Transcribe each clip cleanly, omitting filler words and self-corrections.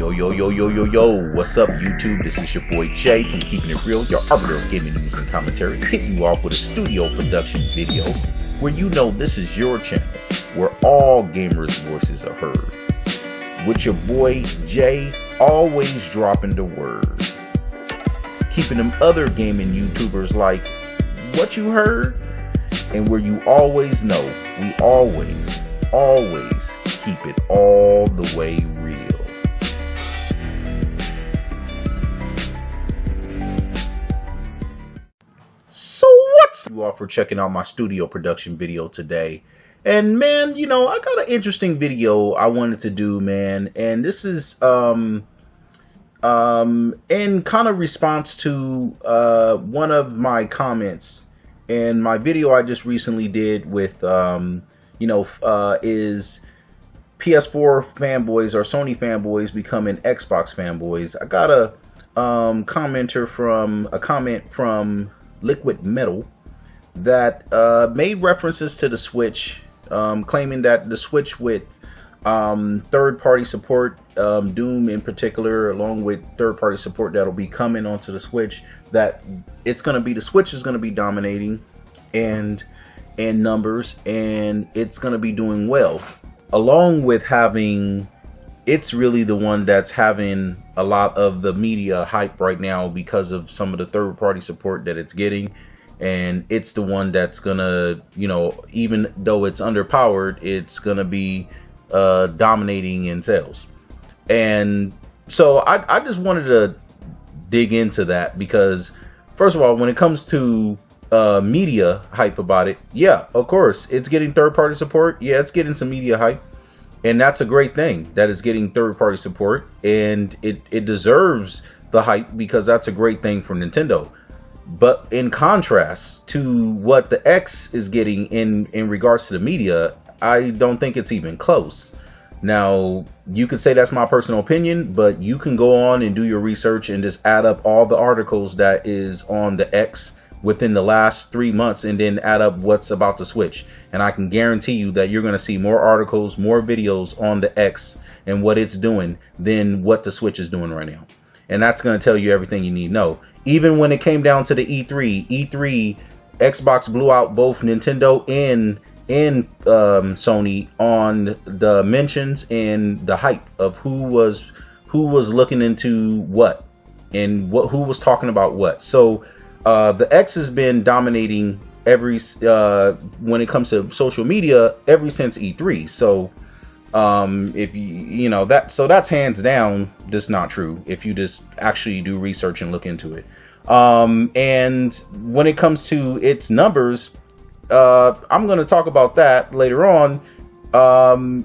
Yo, what's up, YouTube? This is your boy Jay from Keeping It Real, your arbiter of gaming news and commentary, hitting you off with a studio production video where you know this is your channel, where all gamers' voices are heard. With your boy Jay, always dropping the word. Keeping them other gaming YouTubers like, what you heard? And where you always know, we always keep it all the way real. So what's you all for checking out my studio production video today? And man, you know, I got an interesting video I wanted to do, man, and this is in kind of response to one of my comments in my video I just recently did with is PS4 fanboys or Sony fanboys becoming Xbox fanboys. I got a comment from Liquid Metal that made references to the Switch, claiming that the Switch with third-party support, Doom in particular, along with third-party support that'll be coming onto the Switch, that the Switch is going to be dominating and numbers, and it's going to be doing well, along with having, it's really the one that's having a lot of the media hype right now because of some of the third-party support that it's getting. And it's the one that's gonna, even though it's underpowered, it's gonna be dominating in sales. And so I just wanted to dig into that because, first of all, when it comes to media hype about it, yeah, of course, it's getting third-party support. Yeah, it's getting some media hype. And that's a great thing that it's getting third-party support. And it deserves the hype because that's a great thing for Nintendo. But in contrast to what the X is getting in regards to the media, I don't think it's even close. Now, you could say that's my personal opinion, but you can go on and do your research and just add up all the articles that is on the X within the last 3 months and then add up what's about to switch. And I can guarantee you that you're going to see more articles, more videos on the X and what it's doing than what the Switch is doing right now. And that's going to tell you everything you need to know. Even when it came down to the E3, Xbox blew out both Nintendo and Sony on the mentions and the hype of who was looking into what and who was talking about what. So the X has been dominating when it comes to social media ever since E3. So if you know that, so that's hands down just not true if you just actually do research and look into it. And when it comes to its numbers, I'm going to talk about that later on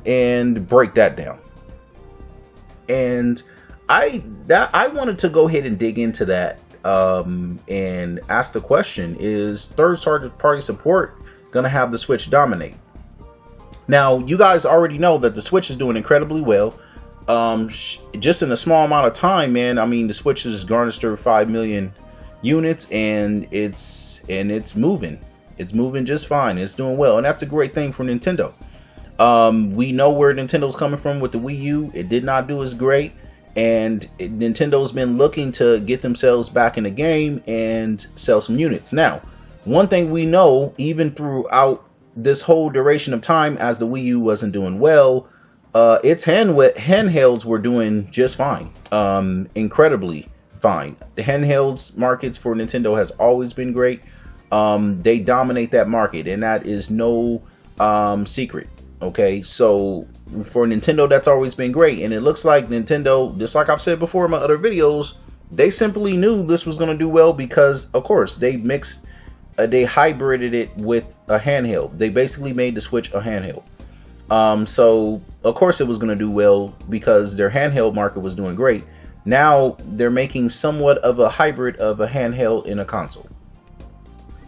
and break that down. And I wanted to go ahead and dig into that and ask the question, is third-party support going to have the Switch dominate? Now, you guys already know that the Switch is doing incredibly well. Just in a small amount of time, man. I mean, the Switch has garnered 5 million units, and it's moving. It's moving just fine. It's doing well, and that's a great thing for Nintendo. We know where Nintendo's coming from with the Wii U. It did not do as great, and Nintendo's been looking to get themselves back in the game and sell some units. Now, one thing we know, even throughout this whole duration of time as the Wii U wasn't doing well, its handhelds were doing just fine, incredibly fine. The handhelds markets for Nintendo has always been great. They dominate that market, and that is no secret. Okay, so for Nintendo, that's always been great, and it looks like Nintendo, just like I've said before in my other videos, they simply knew this was going to do well because, of course, they hybrided it with a handheld. They basically made the Switch a handheld. So of course it was going to do well because their handheld market was doing great. Now they're making somewhat of a hybrid of a handheld and a console.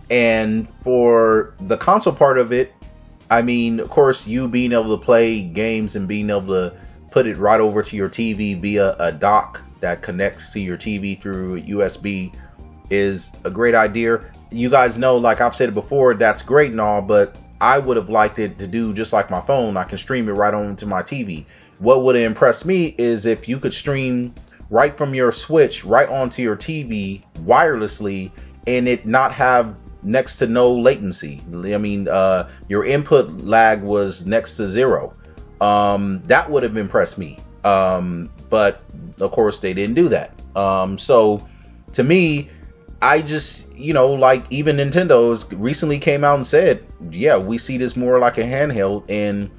And for the console part of it, I mean, of course, you being able to play games and being able to put it right over to your TV via a dock that connects to your TV through USB is a great idea. You guys know, like I've said before, that's great and all, but I would have liked it to do just like my phone. I can stream it right onto my TV. What would have impressed me is if you could stream right from your Switch right onto your TV wirelessly and it not have next to no latency. I mean, your input lag was next to zero. That would have impressed me. But of course they didn't do that. So to me, I just, like even Nintendo's recently came out and said, yeah, we see this more like a handheld, and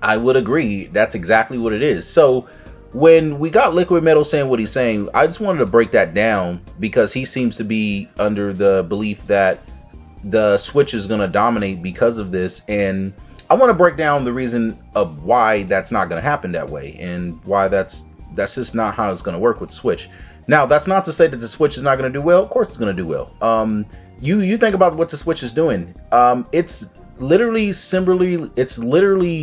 I would agree. That's exactly what it is. So when we got Liquid Metal saying what he's saying, I just wanted to break that down because he seems to be under the belief that the Switch is going to dominate because of this. And I want to break down the reason of why that's not going to happen that way, and why that's just not how it's going to work with the Switch. Now, that's not to say that the Switch is not going to do well. Of course it's going to do well. You think about what the Switch is doing. It's literally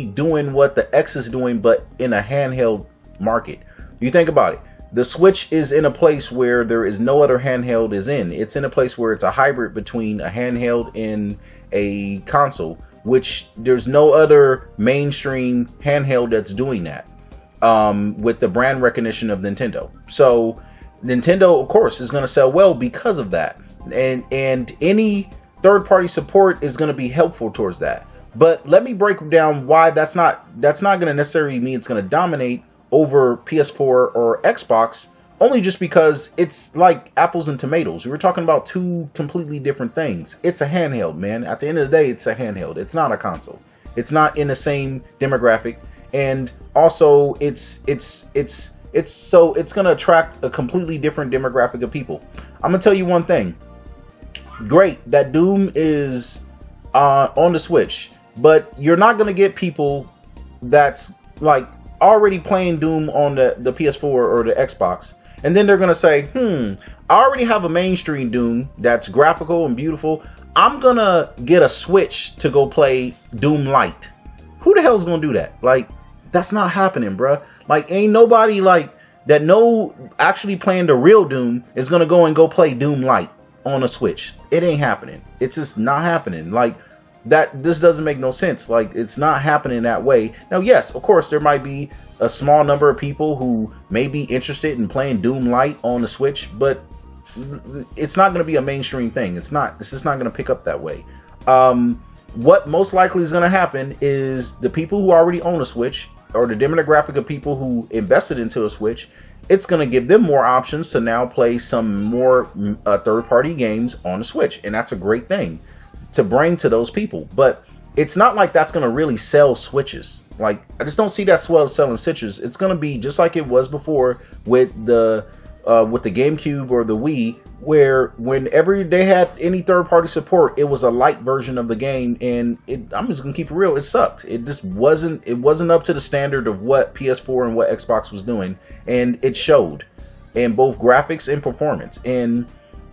doing what the X is doing, but in a handheld market. You think about it. The Switch is in a place where there is no other handheld is in. It's in a place where it's a hybrid between a handheld and a console, which there's no other mainstream handheld that's doing that, with the brand recognition of Nintendo. So Nintendo, of course, is going to sell well because of that, and any third-party support is going to be helpful towards that. But let me break down why that's not going to necessarily mean it's going to dominate over PS4 or Xbox, only just because it's like apples and tomatoes. We're talking about two completely different things. It's a handheld, man. At the end of the day, it's a handheld. It's not a console. It's not in the same demographic, and also it's going to attract a completely different demographic of people. I'm going to tell you one thing. Great that Doom is on the Switch, but you're not going to get people that's like already playing Doom on the PS4 or the Xbox, and then they're going to say, I already have a mainstream Doom that's graphical and beautiful. I'm going to get a Switch to go play Doom Light. Who the hell's going to do that? Like, that's not happening, bruh. Like, ain't nobody like that actually playing the real Doom is going to go play Doom Light on a Switch. It ain't happening. It's just not happening. Like, that this doesn't make no sense. Like, it's not happening that way. Now, yes, of course, there might be a small number of people who may be interested in playing Doom Light on the Switch, but it's not going to be a mainstream thing. It's just not going to pick up that way. What most likely is going to happen is the people who already own a Switch, or the demographic of people who invested into a Switch, it's going to give them more options to now play some more third-party games on the Switch, and that's a great thing to bring to those people. But it's not like that's going to really sell Switches. Like, I just don't see that selling Switches. It's going to be just like it was before with the GameCube or the Wii, where whenever they had any third-party support, it was a light version of the game, and I'm just gonna keep it real, it sucked. It just wasn't up to the standard of what PS4 and what Xbox was doing, and it showed in both graphics and performance, and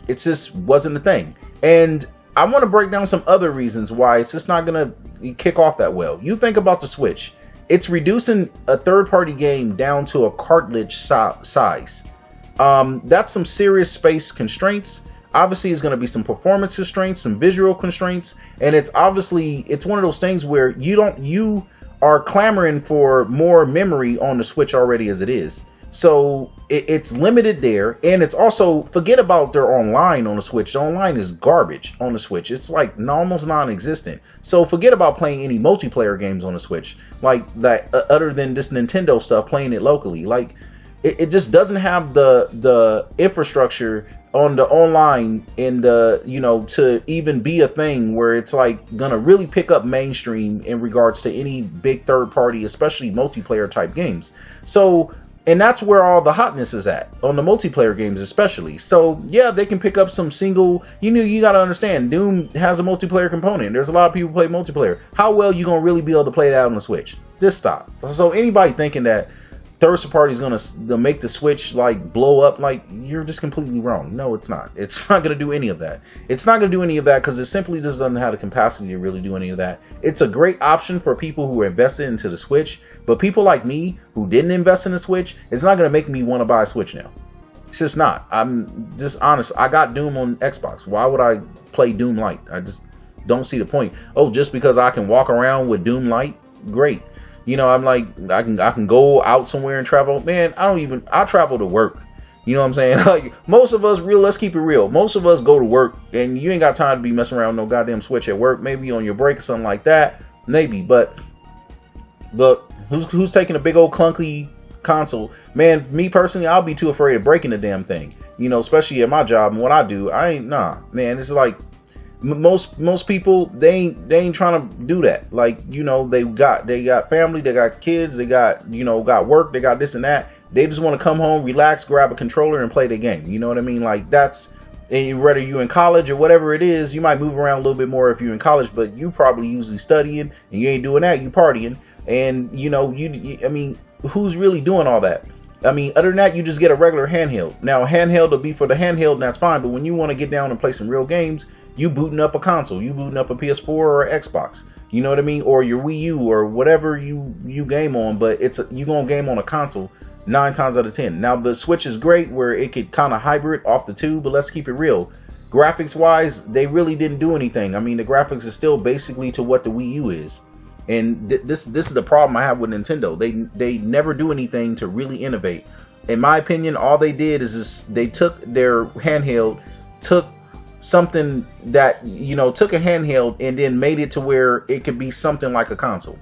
it just wasn't a thing. And I want to break down some other reasons why it's just not gonna kick off that well. You think about the Switch. It's reducing a third-party game down to a cartridge size. That's some serious space constraints. Obviously, it's going to be some performance constraints, some visual constraints, and it's one of those things where you are clamoring for more memory on the Switch already as it is. So it's limited there, and it's also, forget about their online on the Switch. The online is garbage on the Switch. It's like almost non-existent. So forget about playing any multiplayer games on the Switch, like that, other than this Nintendo stuff, playing it locally. Like, it just doesn't have the infrastructure on the online and to even be a thing where it's like gonna really pick up mainstream in regards to any big third party, especially multiplayer type games. So, and that's where all the hotness is at, on the multiplayer games especially. So yeah, they can pick up some single, you gotta understand, Doom has a multiplayer component. There's a lot of people who play multiplayer. How well you gonna really be able to play that on the Switch? Just stop. So anybody thinking that third party is gonna make the Switch like blow up, like, you're just completely wrong. No, it's not. It's not gonna do any of that. It's not gonna do any of that because it simply just doesn't have the capacity to really do any of that. It's a great option for people who are invested into the Switch, but people like me who didn't invest in the Switch, it's not gonna make me want to buy a Switch now. It's just not. I'm just honest. I got Doom on Xbox. Why would I play Doom Light? don't see the point. Oh, just because I can walk around with Doom Light, great. You know, I'm like, I can go out somewhere and travel. Man, I travel to work. You know what I'm saying? Like, most of us, let's keep it real. Most of us go to work, and you ain't got time to be messing around with no goddamn Switch at work. Maybe on your break or something like that. Maybe, but who's taking a big old clunky console? Man, me personally, I'll be too afraid of breaking the damn thing. You know, especially at my job and what I do. Man, it's like most people, they ain't trying to do that. Like, you know, they got family, they got kids, they got work, they got this and that. They just want to come home, relax, grab a controller and play the game. You know what I mean? Like, that's, and whether you're in college or whatever it is, you might move around a little bit more if you're in college, but you probably usually studying, and you ain't doing that, you partying. And you know, I mean, who's really doing all that? I mean, other than that, you just get a regular handheld. Now, handheld will be for the handheld, and that's fine. But when you want to get down and play some real games, you booting up a console, you booting up a PS4 or Xbox. You know what I mean? Or your Wii U or whatever you game on. But you gonna game on a console 9 times out of 10. Now, the Switch is great where it could kind of hybrid off the two, but let's keep it real. Graphics wise, they really didn't do anything. I mean, the graphics is still basically to what the Wii U is. And this is the problem I have with Nintendo. They never do anything to really innovate. In my opinion, all they did is they took their handheld, took something that, you know, took a handheld and then made it to where it could be something like a console.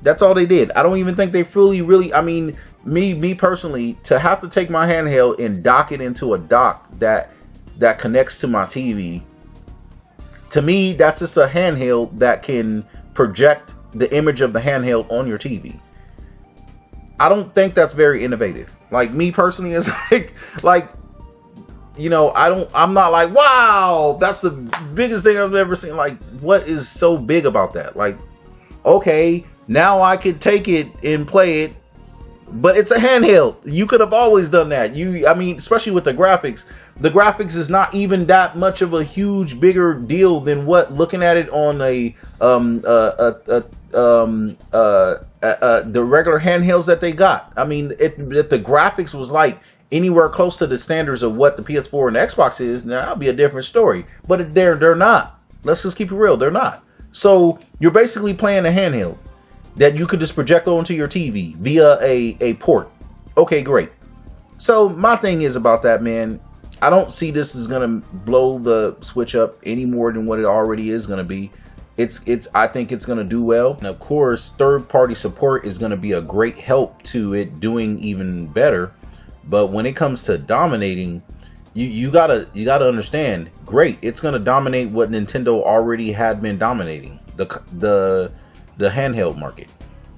That's all they did. I don't even think they really, I mean, me personally, to have to take my handheld and dock it into a dock that connects to my TV, to me, that's just a handheld that can project the image of the handheld on your TV. I don't think that's very innovative. Like, me personally, is like, you know, I'm not like, wow, that's the biggest thing I've ever seen. Like, what is so big about that? Like, okay, now I could take it and play it, but it's a handheld. You could have always done that. I mean, especially with the graphics. The graphics is not even that much of a huge, bigger deal than what looking at it on the regular handhelds that they got. I mean, if the graphics was like anywhere close to the standards of what the PS4 and the Xbox is, now that'd be a different story. But they're not. Let's just keep it real. They're not. So you're basically playing a handheld that you could just project onto your TV via a port. Okay, great. So my thing is about that, man. I don't see this is gonna blow the Switch up any more than what it already is gonna be. I think it's gonna do well. And of course, third-party support is gonna be a great help to it doing even better. But when it comes to dominating, you gotta understand. Great, it's gonna dominate what Nintendo already had been dominating, the handheld market.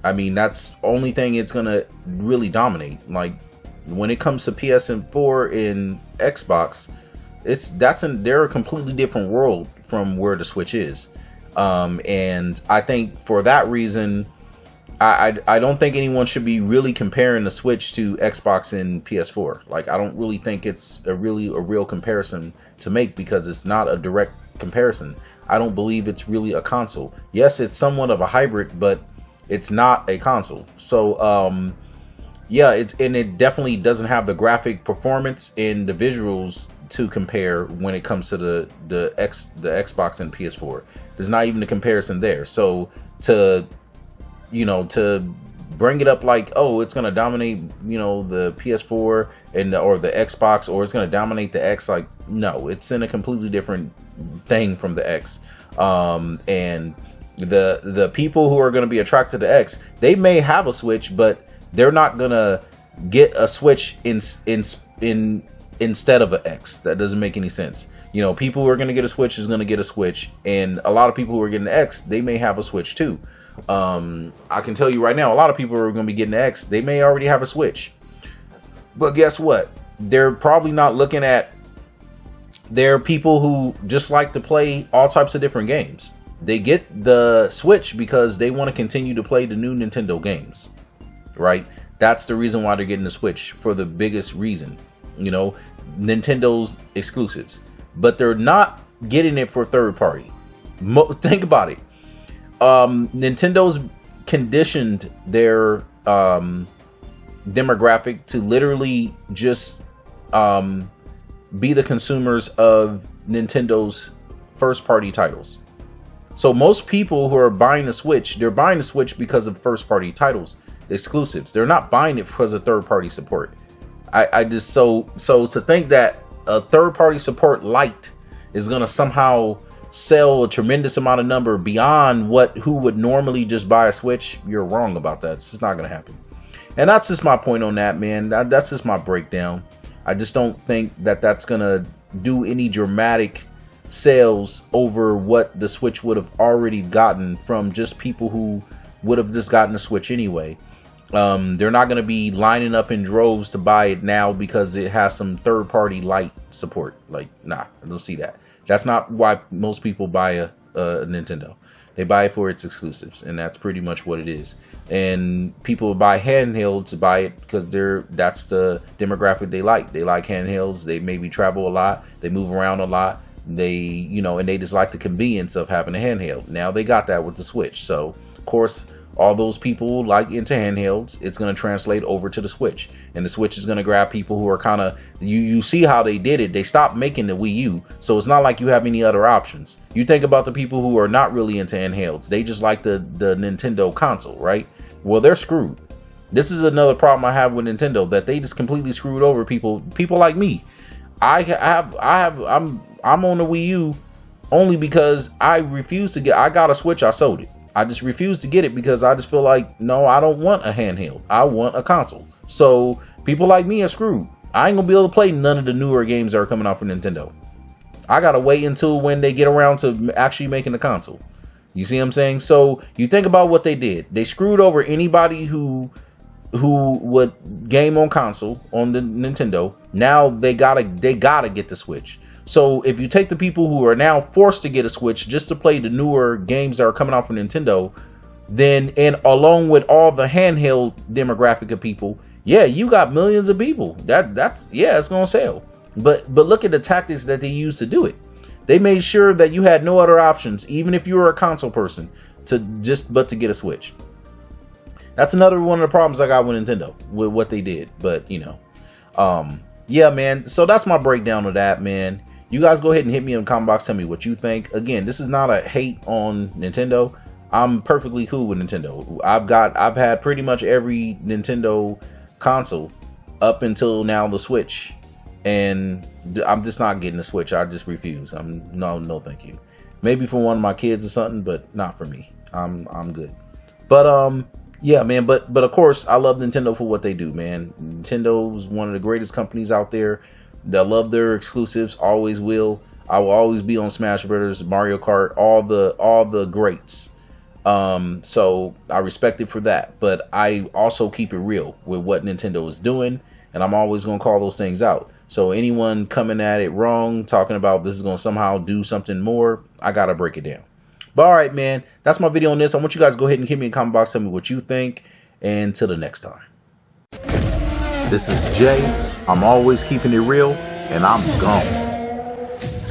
I mean, that's the only thing it's gonna really dominate. Like, when it comes to PS4 and Xbox, they're a completely different world from where the Switch is. And I think for that reason, I don't think anyone should be really comparing the Switch to Xbox and PS4. Like, I don't really think it's a real comparison to make, because it's not a direct comparison. I don't believe it's really a console. Yes, it's somewhat of a hybrid, but it's not a console. So, yeah, it definitely doesn't have the graphic performance and the visuals to compare when it comes to the Xbox and PS4. There's not even a comparison there. So to bring it up like, oh, it's gonna dominate, the PS4 or the Xbox, or it's gonna dominate the X, like, no, it's in a completely different thing from the X. And the people who are gonna be attracted to X, they may have a Switch, but they're not gonna get a Switch instead of an X. That doesn't make any sense. People who are gonna get a Switch is gonna get a Switch, and a lot of people who are getting the X, they may have a Switch too. I can tell you right now, a lot of people who are gonna be getting the X, they may already have a Switch. But guess what? They're probably not looking at. There are people who just like to play all types of different games. They get the Switch because they want to continue to play the new Nintendo games. Right? That's the reason why they're getting the Switch, for the biggest reason. Nintendo's exclusives. But they're not getting it for third party. Think about it. Nintendo's conditioned their demographic to literally just be the consumers of Nintendo's first party titles. So most people who are buying the Switch, they're buying the Switch because of first-party titles, exclusives. They're not buying it because of third-party support. I just so to think that a third-party support light is gonna somehow sell a tremendous amount of number beyond who would normally just buy a Switch, you're wrong about that. It's just not gonna happen. And that's just my point on that, man. That's just my breakdown. I just don't think that that's gonna do any dramatic sales over what the Switch would have already gotten from just people who would have just gotten the Switch anyway. They're not going to be lining up in droves to buy it now because it has some third-party light support. Like, nah, I don't see that. That's not why most people buy a Nintendo. They buy it for its exclusives, and that's pretty much what it is. And people buy handhelds to buy it because that's the demographic they like. They like handhelds. They maybe travel a lot. They move around a lot. They, and they just like the convenience of having a handheld. Now they got that with the Switch. So, of course, all those people like into handhelds, it's going to translate over to the Switch. And the Switch is going to grab people who are kind of, you see how they did it. They stopped making the Wii U. So it's not like you have any other options. You think about the people who are not really into handhelds. They just like the Nintendo console, right? Well, they're screwed. This is another problem I have with Nintendo, that they just completely screwed over people like me. I'm on the Wii U only because I got a Switch, I sold it. I just refuse to get it because I just feel like, no, I don't want a handheld. I want a console. So people like me are screwed. I ain't gonna be able to play none of the newer games that are coming out for Nintendo. I gotta wait until when they get around to actually making the console. You see what I'm saying? So you think about what they did. They screwed over anybody who would game on console on the Nintendo. Now they gotta get the Switch. So if you take the people who are now forced to get a Switch just to play the newer games that are coming out from Nintendo, then, and along with all the handheld demographic of people, yeah, you got millions of people. That's it's gonna sell. But look at the tactics that they used to do it. They made sure that you had no other options, even if you were a console person, to get a Switch. That's another one of the problems I got with Nintendo, with what they did. But yeah, man. So that's my breakdown of that, man. You guys go ahead and hit me in the comment box. Tell me what you think. Again, this is not a hate on Nintendo. I'm perfectly cool with Nintendo. I've had pretty much every Nintendo console up until now, the Switch, and I'm just not getting the Switch. I just refuse. No, thank you. Maybe for one of my kids or something, but not for me. I'm good. But yeah, man. But of course, I love Nintendo for what they do, man. Nintendo's one of the greatest companies out there. They love their exclusives, always will. I will always be on Smash Brothers, Mario Kart, all the greats. So I respect it for that, but I also keep it real with what Nintendo is doing, and I'm always going to call those things out. So anyone coming at it wrong, talking about this is going to somehow do something more, I got to break it down. But all right, man, that's my video on this. I want you guys to go ahead and hit me in the comment box, tell me what you think, and till the next time. This is Jay. I'm always keeping it real, and I'm gone.